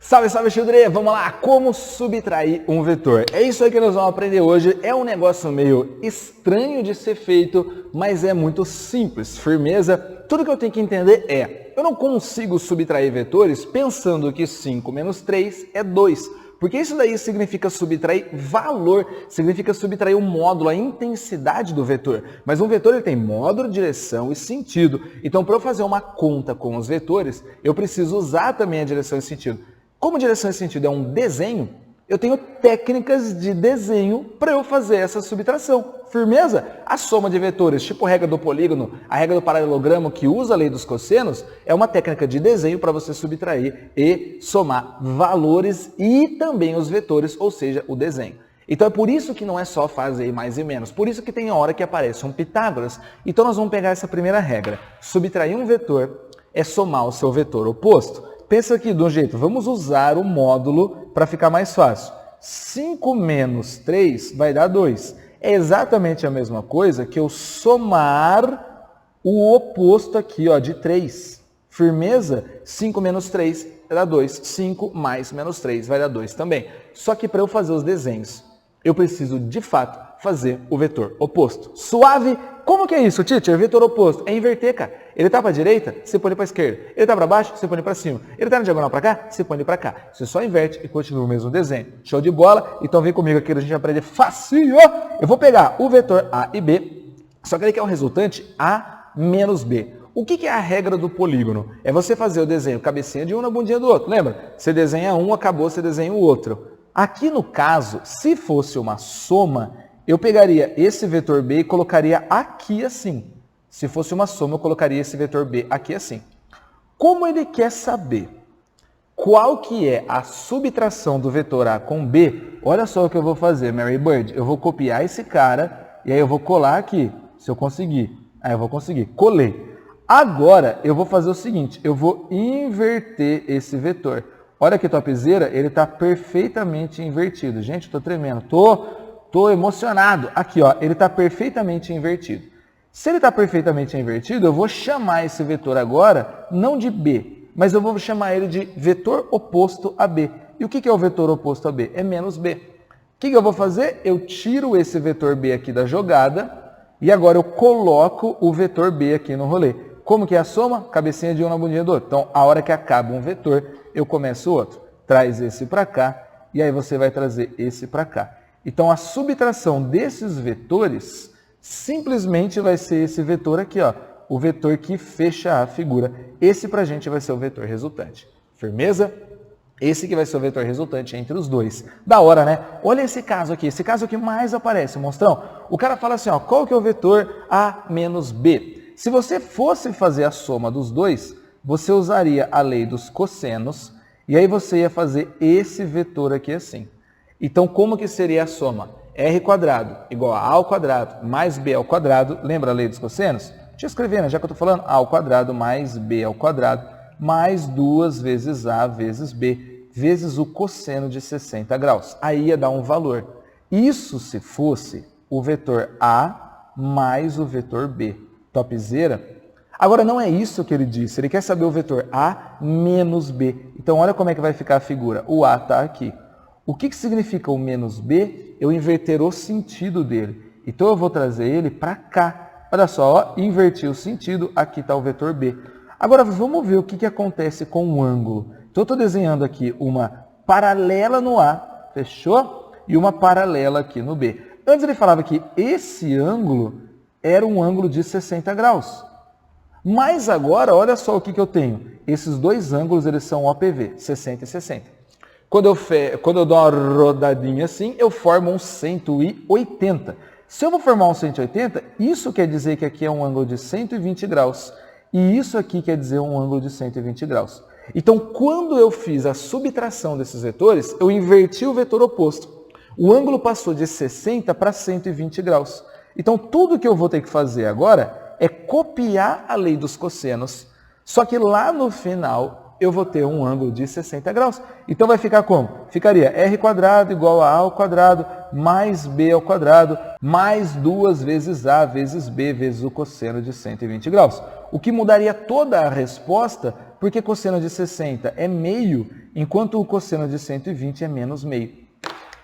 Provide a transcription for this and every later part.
Salve, salve, xadrez! Vamos lá, como subtrair um vetor. É isso aí que nós vamos aprender hoje. É um negócio meio estranho de ser feito, mas é muito simples. Firmeza? Tudo que eu tenho que entender é, eu não consigo subtrair vetores pensando que 5 menos 3 é 2. Porque isso daí significa subtrair valor, significa subtrair o módulo, a intensidade do vetor. Mas um vetor ele tem módulo, direção e sentido. Então, para eu fazer uma conta com os vetores, eu preciso usar também a direção e sentido. Como direção e sentido é um desenho, eu tenho técnicas de desenho para eu fazer essa subtração. Firmeza? A soma de vetores, tipo a regra do polígono, a regra do paralelogramo que usa a lei dos cossenos, é uma técnica de desenho para você subtrair e somar valores e também os vetores, ou seja, o desenho. Então é por isso que não é só fazer mais e menos, por isso que tem hora que aparece um Pitágoras. Então nós vamos pegar essa primeira regra. Subtrair um vetor é somar o seu vetor oposto. Pensa aqui de um jeito, vamos usar o módulo para ficar mais fácil. 5 menos 3 vai dar 2. É exatamente a mesma coisa que eu somar o oposto aqui ó, de 3. Firmeza? 5 menos 3 vai dar 2. 5 mais menos 3 vai dar 2 também. Só que para eu fazer os desenhos, eu preciso de fato fazer o vetor oposto. Suave? Como que é isso, teacher? Vetor oposto é inverter, cara. Ele está para a direita, você põe ele para a esquerda. Ele está para baixo, você põe ele para cima. Ele está na diagonal para cá, você põe ele para cá. Você só inverte e continua o mesmo desenho. Show de bola? Então vem comigo aqui, a gente vai aprender facinho. Eu vou pegar o vetor A e B, só que ele quer o resultante A menos B. O que é a regra do polígono? É você fazer o desenho cabecinha de um na bundinha do outro. Lembra? Você desenha um, acabou, você desenha o outro. Aqui no caso, se fosse uma soma, eu pegaria esse vetor B e colocaria aqui assim. Se fosse uma soma, eu colocaria esse vetor B aqui assim. Como ele quer saber qual que é a subtração do vetor A com B, olha só o que eu vou fazer, Mary Bird. Eu vou copiar esse cara e aí eu vou colar aqui, se eu conseguir. Aí eu vou conseguir. Colei. Agora, eu vou fazer o seguinte, eu vou inverter esse vetor. Olha que topzera, ele está perfeitamente invertido. Gente, estou tremendo. Estou emocionado. Aqui, ó, ele está perfeitamente invertido. Se ele está perfeitamente invertido, eu vou chamar esse vetor agora, não de B, mas eu vou chamar ele de vetor oposto a B. E o que é o vetor oposto a B? É menos B. O que eu vou fazer? Eu tiro esse vetor B aqui da jogada e agora eu coloco o vetor B aqui no rolê. Como que é a soma? Cabecinha de um na bundinha do outro. Então, a hora que acaba um vetor, eu começo o outro. Traz esse para cá e aí você vai trazer esse para cá. Então, a subtração desses vetores simplesmente vai ser esse vetor aqui, ó, o vetor que fecha a figura. Esse para a gente vai ser o vetor resultante. Firmeza? Esse que vai ser o vetor resultante entre os dois. Da hora, né? Olha esse caso aqui mais aparece, monstrão. O cara fala assim, ó, qual que é o vetor A menos B? Se você fosse fazer a soma dos dois, você usaria a lei dos cossenos e aí você ia fazer esse vetor aqui assim. Então, como que seria a soma? R quadrado igual a A ao quadrado mais B ao quadrado. Lembra a lei dos cossenos? Deixa eu escrever, né? Já que eu estou falando, A ao quadrado mais B ao quadrado mais 2 vezes A vezes B vezes o cosseno de 60 graus. Aí ia dar um valor. Isso se fosse o vetor A mais o vetor B. Topzera? Agora, não é isso que ele disse. Ele quer saber o vetor A menos B. Então, olha como é que vai ficar a figura. O A está aqui. O que significa o menos B? Eu inverter o sentido dele. Então, eu vou trazer ele para cá. Olha só, ó, inverti o sentido, aqui está o vetor B. Agora, vamos ver o que acontece com o ângulo. Então, eu estou desenhando aqui uma paralela no A, fechou? E uma paralela aqui no B. Antes ele falava que esse ângulo era um ângulo de 60 graus. Mas agora, olha só o que eu tenho. Esses dois ângulos, eles são OPV, 60 e 60. Quando eu dou uma rodadinha assim, eu formo um 180. Se eu vou formar um 180, isso quer dizer que aqui é um ângulo de 120 graus. E isso aqui quer dizer um ângulo de 120 graus. Então, quando eu fiz a subtração desses vetores, eu inverti o vetor oposto. O ângulo passou de 60 para 120 graus. Então, tudo que eu vou ter que fazer agora é copiar a lei dos cossenos, só que lá no final eu vou ter um ângulo de 60 graus. Então vai ficar como? Ficaria r² igual a a² mais b ao quadrado mais 2 vezes a vezes b vezes o cosseno de 120 graus. O que mudaria toda a resposta, porque cosseno de 60 é meio, enquanto o cosseno de 120 é menos meio.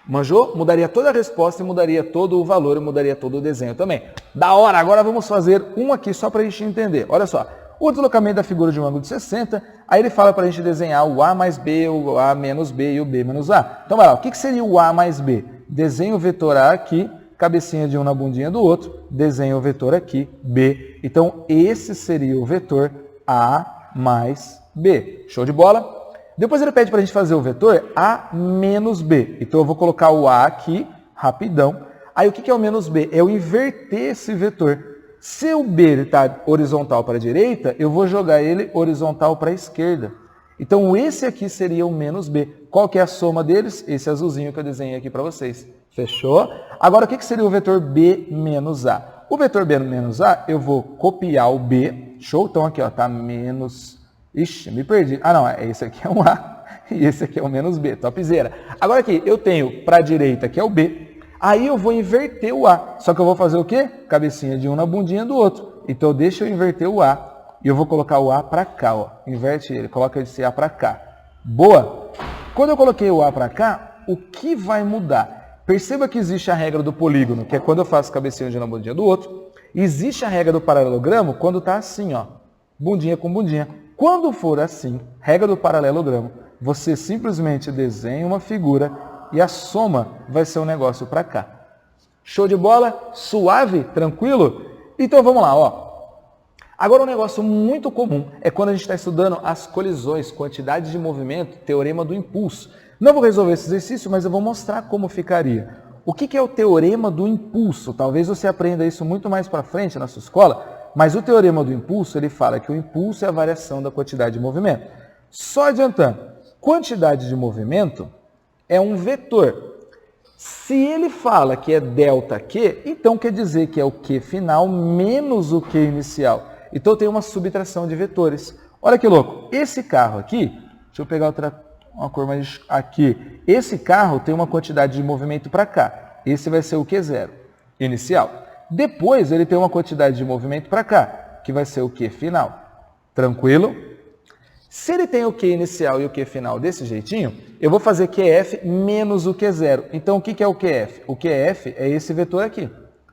Manjou? Mudaria toda a resposta e mudaria todo o valor e mudaria todo o desenho também. Da hora! Agora vamos fazer um aqui só para a gente entender. Olha só. O deslocamento da figura de um ângulo de 60, aí ele fala para a gente desenhar o A mais B, o A menos B e o B menos A. Então vai lá, o que seria o A mais B? Desenho o vetor A aqui, cabecinha de um na bundinha do outro, desenho o vetor aqui, B. Então esse seria o vetor A mais B. Show de bola? Depois ele pede para a gente fazer o vetor A menos B. Então eu vou colocar o A aqui, rapidão. Aí o que é o menos B? É eu inverter esse vetor. Se o B está horizontal para a direita, eu vou jogar ele horizontal para a esquerda. Então esse aqui seria o menos B. Qual que é a soma deles? Esse azulzinho que eu desenhei aqui para vocês. Fechou? Agora o que seria o vetor B menos A? O vetor B menos A, eu vou copiar o B. Show? Então aqui ó, tá menos... Ixi, me perdi. Ah, não, esse aqui é um A e esse aqui é o menos B, topzera. Agora aqui, eu tenho para a direita, que é o B, aí eu vou inverter o A. Só que eu vou fazer o quê? Cabecinha de um na bundinha do outro. Então, deixa eu inverter o A e eu vou colocar o A para cá, ó. Inverte ele, coloca esse A para cá. Boa! Quando eu coloquei o A para cá, o que vai mudar? Perceba que existe a regra do polígono, que é quando eu faço cabecinha de um na bundinha do outro. Existe a regra do paralelogramo quando está assim, ó. Bundinha com bundinha. Quando for assim, regra do paralelogramo, você simplesmente desenha uma figura e a soma vai ser um negócio para cá. Show de bola? Suave? Tranquilo? Então vamos lá, ó. Agora um negócio muito comum é quando a gente está estudando as colisões, quantidade de movimento, teorema do impulso. Não vou resolver esse exercício, mas eu vou mostrar como ficaria. O que é o teorema do impulso? Talvez você aprenda isso muito mais para frente na sua escola. Mas o teorema do impulso, ele fala que o impulso é a variação da quantidade de movimento. Só adiantando, quantidade de movimento é um vetor. Se ele fala que é delta Q, então quer dizer que é o Q final menos o Q inicial. Então tem uma subtração de vetores. Olha que louco, esse carro aqui, deixa eu pegar uma cor mais aqui. Esse carro tem uma quantidade de movimento para cá. Esse vai ser o Q0 inicial. Depois ele tem uma quantidade de movimento para cá, que vai ser o Q final. Tranquilo? Se ele tem o Q inicial e o Q final desse jeitinho, eu vou fazer QF menos o Q0. Então o que é o QF? O QF é esse vetor aqui,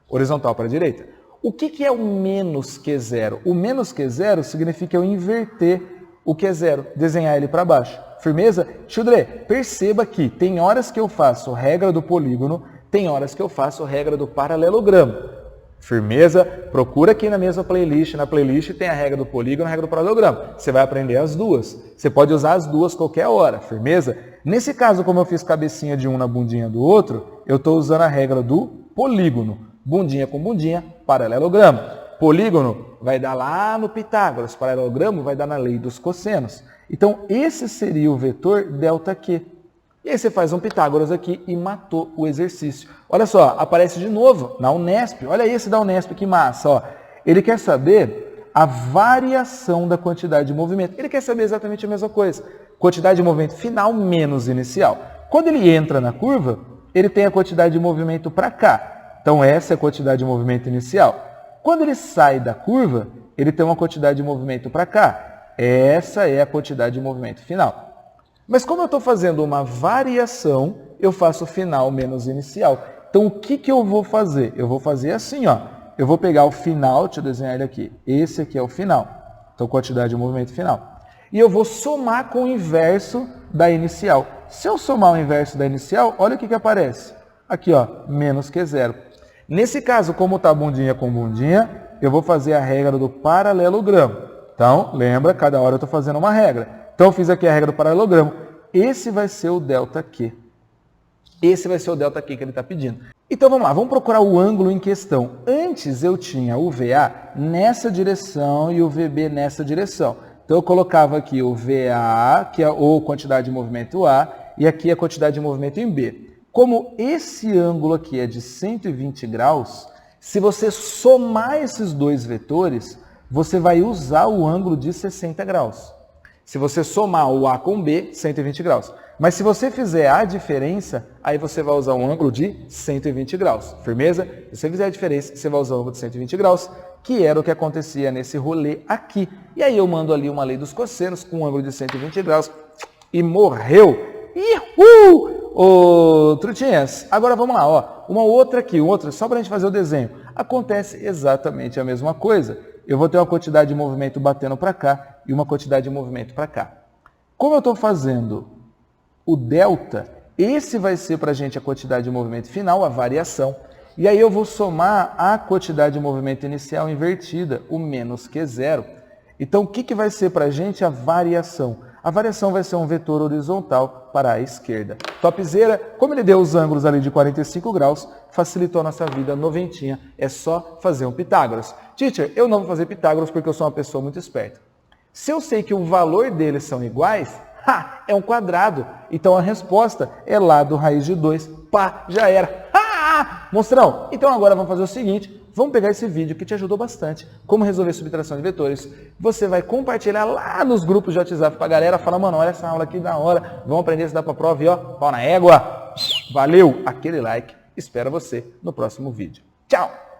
horizontal para a direita. O que é o menos Q0? O menos Q0 significa eu inverter o Q0, desenhar ele para baixo. Firmeza? Childré, perceba que tem horas que eu faço regra do polígono, tem horas que eu faço regra do paralelogramo. Firmeza? Procura aqui na mesma playlist. Na playlist tem a regra do polígono e a regra do paralelogramo. Você vai aprender as duas. Você pode usar as duas qualquer hora. Firmeza? Nesse caso, como eu fiz cabecinha de um na bundinha do outro, eu estou usando a regra do polígono. Bundinha com bundinha, paralelogramo. Polígono vai dar lá no Pitágoras. Paralelogramo vai dar na lei dos cossenos. Então, esse seria o vetor ΔQ. E aí você faz um Pitágoras aqui e matou o exercício. Olha só, aparece de novo na Unesp. Olha esse da Unesp, que massa. Ó. Ele quer saber a variação da quantidade de movimento. Ele quer saber exatamente a mesma coisa. Quantidade de movimento final menos inicial. Quando ele entra na curva, ele tem a quantidade de movimento para cá. Então essa é a quantidade de movimento inicial. Quando ele sai da curva, ele tem uma quantidade de movimento para cá. Essa é a quantidade de movimento final. Mas como eu estou fazendo uma variação, eu faço final menos inicial. Então o que eu vou fazer? Eu vou fazer assim, ó. Eu vou pegar o final, deixa eu desenhar ele aqui. Esse aqui é o final. Então quantidade de movimento final. E eu vou somar com o inverso da inicial. Se eu somar o inverso da inicial, olha o que aparece. Aqui, ó, menos Q0. Nesse caso, como está bundinha com bundinha, eu vou fazer a regra do paralelogramo. Então, lembra, cada hora eu estou fazendo uma regra. Então, eu fiz aqui a regra do paralelogramo. Esse vai ser o ΔQ. Esse vai ser o ΔQ que ele está pedindo. Então, vamos lá. Vamos procurar o ângulo em questão. Antes, eu tinha o VA nessa direção e o VB nessa direção. Então, eu colocava aqui o VA, que é ou quantidade de movimento A, e aqui a quantidade de movimento em B. Como esse ângulo aqui é de 120 graus, se você somar esses dois vetores, você vai usar o ângulo de 60 graus. Se você somar o A com B, 120 graus. Mas se você fizer a diferença, aí você vai usar um ângulo de 120 graus. Firmeza? Se você fizer a diferença, você vai usar um ângulo de 120 graus, que era o que acontecia nesse rolê aqui. E aí eu mando ali uma lei dos cossenos com um ângulo de 120 graus e morreu. Uhul! Ô, trutinhas, agora vamos lá, ó. Uma outra aqui, só para a gente fazer o desenho. Acontece exatamente a mesma coisa. Eu vou ter uma quantidade de movimento batendo para cá e uma quantidade de movimento para cá. Como eu estou fazendo o delta, esse vai ser para a gente a quantidade de movimento final, a variação. E aí eu vou somar a quantidade de movimento inicial invertida, o menos Q0. Então o que vai ser para a gente a variação? A variação vai ser um vetor horizontal para a esquerda. Topzera, como ele deu os ângulos ali de 45 graus, facilitou a nossa vida noventinha. É só fazer um Pitágoras. Teacher, eu não vou fazer Pitágoras porque eu sou uma pessoa muito esperta. Se eu sei que o valor deles são iguais, é um quadrado. Então a resposta é lado raiz de 2. Pá, já era. Monstrão, então agora vamos fazer o seguinte. Vamos pegar esse vídeo que te ajudou bastante, como resolver subtração de vetores. Você vai compartilhar lá nos grupos de WhatsApp pra galera. Fala, mano, olha essa aula aqui da hora. Vamos aprender se dá pra prova e ó, pau na égua. Valeu, aquele like. Espero você no próximo vídeo. Tchau!